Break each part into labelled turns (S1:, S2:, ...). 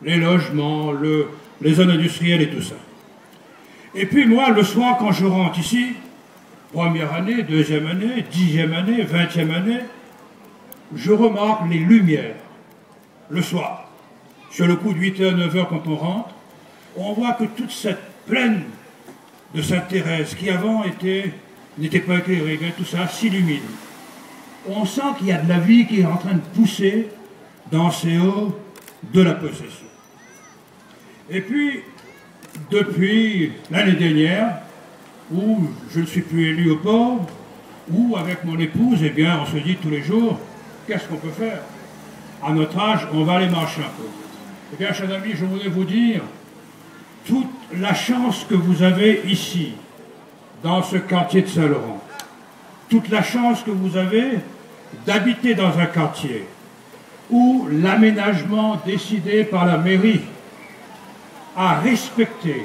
S1: les logements, les zones industrielles et tout ça. Et puis moi, le soir, quand je rentre ici, première année, deuxième année, 10e année, 20e année, je remarque les lumières, le soir. Sur le coup de 8h, 9h, quand on rentre, on voit que toute cette plaine de Sainte-Thérèse, qui avant n'était pas éclairée, tout ça s'illumine. On sent qu'il y a de la vie qui est en train de pousser dans ces hauts de la possession. Et puis, depuis l'année dernière, où je ne suis plus élu au port, où avec mon épouse, eh bien, on se dit tous les jours, qu'est-ce qu'on peut faire? À notre âge, on va aller marcher un peu. Eh bien, chers amis, je voudrais vous dire toute la chance que vous avez ici, dans ce quartier de Saint-Laurent, toute la chance que vous avez d'habiter dans un quartier où l'aménagement décidé par la mairie a respecté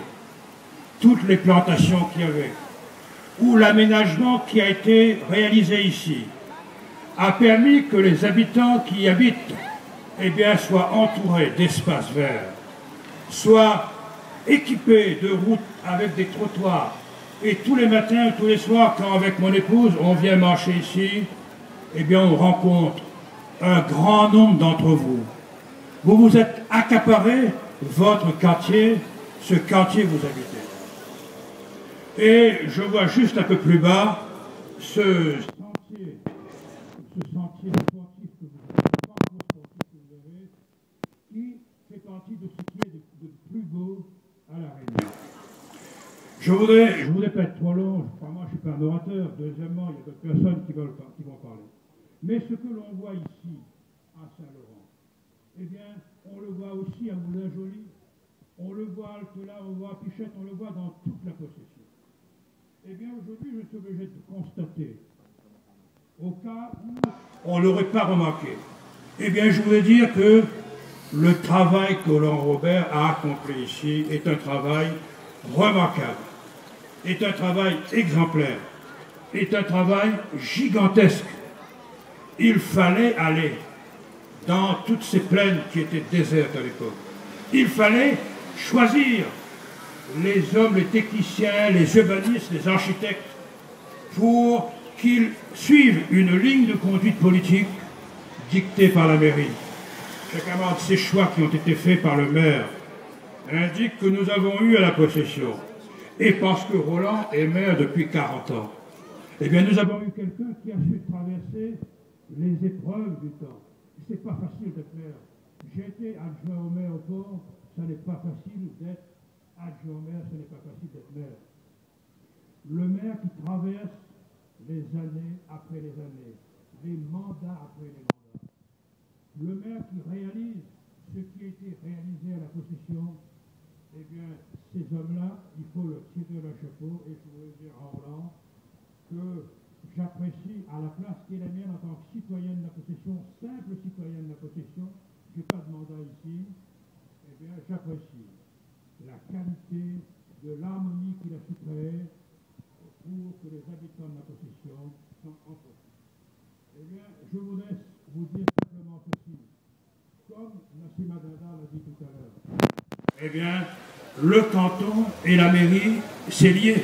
S1: toutes les plantations qu'il y avait, où l'aménagement qui a été réalisé ici a permis que les habitants qui y habitent eh bien, soient entourés d'espaces verts, soient équipés de routes avec des trottoirs. Et tous les matins, tous les soirs, quand avec mon épouse, on vient marcher ici, eh bien, on rencontre un grand nombre d'entre vous. Vous vous êtes accaparé votre quartier, ce quartier vous habitez. Et je vois juste un peu plus bas ce sentier sportif que vous avez, le parcours sportif que vous avez, qui fait partie de ce qui est de plus beau à La Réunion. Je voudrais pas être trop long, moi je ne suis pas un orateur, deuxièmement, il y a d'autres personnes qui vont parler. Mais ce que l'on voit ici, à Saint-Laurent, eh bien, on le voit aussi à Moulin-Joly, on le voit à Altelat, on le voit à Pichette, on le voit dans toute la possession. Eh bien, aujourd'hui, je suis obligé de constater, au cas où on ne l'aurait pas remarqué, eh bien, je voulais dire que le travail que Laurent Robert a accompli ici est un travail remarquable, est un travail exemplaire, est un travail gigantesque. Il fallait aller dans toutes ces plaines qui étaient désertes à l'époque. Il fallait choisir les hommes, les techniciens, les urbanistes, les architectes, pour qu'ils suivent une ligne de conduite politique dictée par la mairie. Chacun de ces choix qui ont été faits par le maire indique que nous avons eu à la possession, et parce que Roland est maire depuis 40 ans, eh bien nous avons eu quelqu'un qui a su traverser les épreuves du temps. C'est pas facile d'être maire. J'ai été adjoint au maire au port, ça n'est pas facile d'être adjoint au maire, ce n'est pas facile d'être maire. Le maire qui traverse les années après les années, les mandats après les mandats. Le maire qui réalise ce qui a été réalisé à la possession, eh bien, ces hommes-là, il faut leur tirer le chapeau, et je voudrais dire à Roland que j'apprécie à la place qui est la mienne en tant que citoyen de la possession, simple citoyen de la possession, je n'ai pas de mandat ici, eh bien, j'apprécie la qualité de l'harmonie qu'il a su créer pour que les habitants de la possession soient entre eux. Eh bien, je voudrais vous dire simplement ceci. Comme Nassima Dada l'a dit tout à l'heure, eh bien, le canton et la mairie, c'est lié.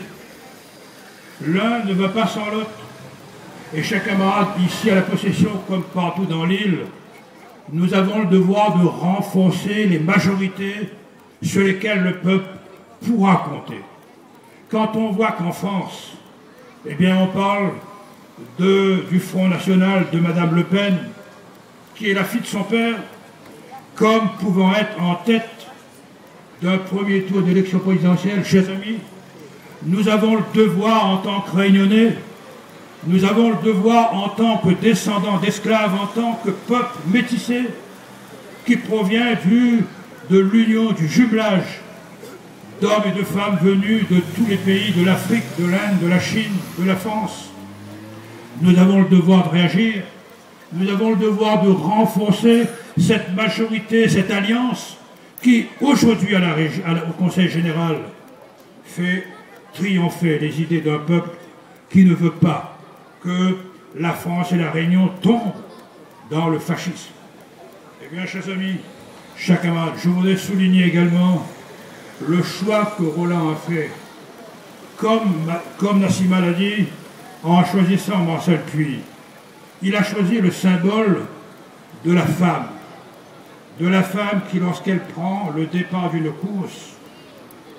S1: L'un ne va pas sans l'autre. Et chaque camarade ici à la possession, comme partout dans l'île, nous avons le devoir de renforcer les majorités sur lesquelles le peuple pourra compter. Quand on voit qu'en France, eh bien, on parle du Front National de Madame Le Pen, qui est la fille de son père, comme pouvant être en tête d'un premier tour d'élection présidentielle, chers amis, nous avons le devoir en tant que Réunionnais, nous avons le devoir en tant que descendants d'esclaves, en tant que peuple métissé, qui provient de l'union, du jumelage d'hommes et de femmes venus de tous les pays, de l'Afrique, de l'Inde, de la Chine, de la France. Nous avons le devoir de réagir, nous avons le devoir de renforcer cette majorité, cette alliance qui, aujourd'hui au Conseil général, fait triompher les idées d'un peuple qui ne veut pas que la France et la Réunion tombent dans le fascisme. Eh bien, chers amis, chers camarades, je voudrais souligner également le choix que Roland a fait, comme Nassima l'a dit, en choisissant Marcel Puy. Il a choisi le symbole de la femme qui, lorsqu'elle prend le départ d'une course,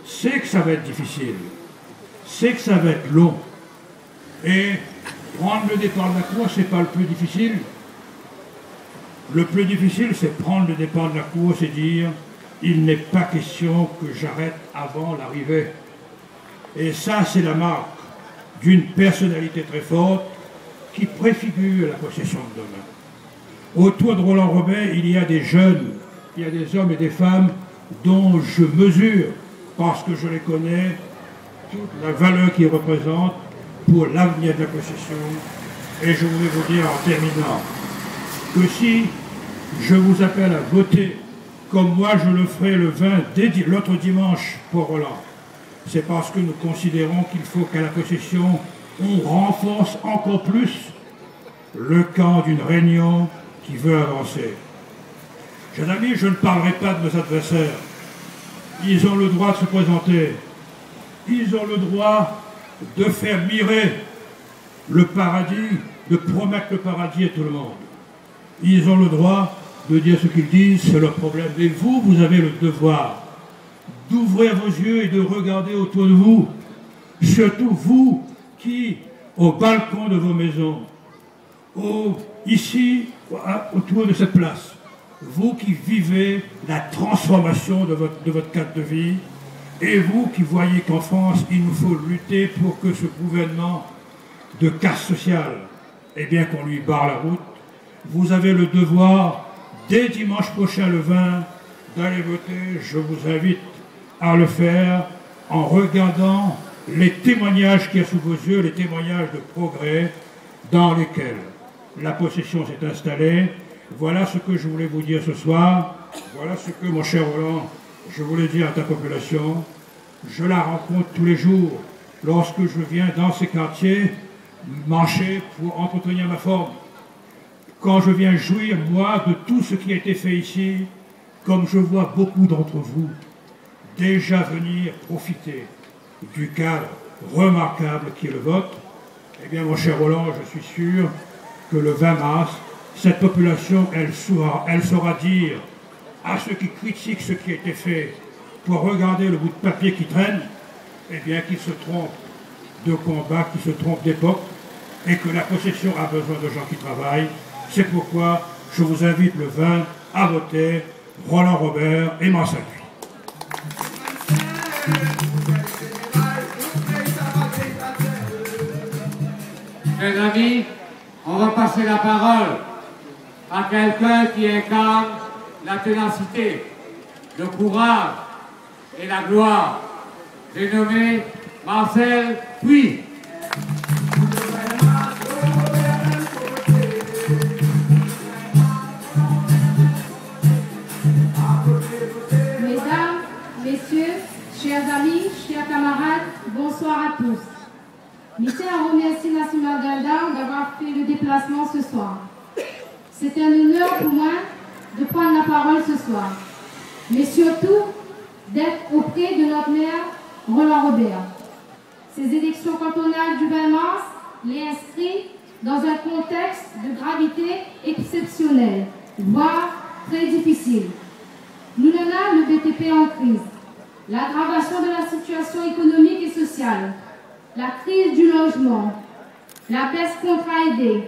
S1: sait que ça va être difficile, sait que ça va être long. Et prendre le départ de la course, ce n'est pas le plus difficile. Le plus difficile, c'est prendre le départ de la course et dire « il n'est pas question que j'arrête avant l'arrivée ». Et ça, c'est la marque d'une personnalité très forte qui préfigure la possession de demain. Autour de Roland Robert, il y a des jeunes, il y a des hommes et des femmes dont je mesure, parce que je les connais, toute la valeur qu'ils représentent pour l'avenir de la possession. Et je voulais vous dire en terminant que si je vous appelle à voter comme moi je le ferai le 20 l'autre dimanche pour Roland, c'est parce que nous considérons qu'il faut qu'à la possession, on renforce encore plus le camp d'une réunion qui veut avancer. Chers amis, je ne parlerai pas de nos adversaires. Ils ont le droit de se présenter. Ils ont le droit de faire mirer le paradis, de promettre le paradis à tout le monde. Ils ont le droit de dire ce qu'ils disent, c'est leur problème. Mais vous, vous avez le devoir d'ouvrir vos yeux et de regarder autour de vous, surtout vous qui, au balcon de vos maisons, ici, autour de cette place, vous qui vivez la transformation de votre cadre de vie, et vous qui voyez qu'en France, il nous faut lutter pour que ce gouvernement de casse sociale, eh bien qu'on lui barre la route, vous avez le devoir, dès dimanche prochain le 20, d'aller voter. Je vous invite à le faire en regardant les témoignages qu'il y a sous vos yeux, les témoignages de progrès dans lesquels la possession s'est installée. Voilà ce que je voulais vous dire ce soir. Voilà ce que, mon cher Roland, je voulais dire à ta population. Je la rencontre tous les jours lorsque je viens dans ces quartiers marcher pour entretenir ma forme. Quand je viens jouir, moi, de tout ce qui a été fait ici, comme je vois beaucoup d'entre vous déjà venir profiter du cadre remarquable qui est le vôtre, eh bien, mon cher Roland, je suis sûr que le 20 mars, cette population, elle saura dire à ceux qui critiquent ce qui a été fait pour regarder le bout de papier qui traîne, eh bien, qu'ils se trompent de combat, qu'ils se trompent d'époque, et que la possession a besoin de gens qui travaillent. C'est pourquoi je vous invite le 20 à voter Roland Robert et Marcel Puy.
S2: Chers amis, on va passer la parole à quelqu'un qui incarne la ténacité, le courage et la gloire. J'ai nommé Marcel Puy.
S3: Mesdames, Messieurs, chers amis, chers camarades, bonsoir à tous. Je tiens à remercier Nassima Ganda d'avoir fait le déplacement ce soir. C'est un honneur pour moi de prendre la parole ce soir, mais surtout d'être auprès de notre maire Roland Robert. Ces élections cantonales du 20 mars les inscrivent dans un contexte de gravité exceptionnelle, voire très difficile. Nous menons le BTP en crise, l'aggravation de la situation économique et sociale, la crise du logement, la baisse contrainte,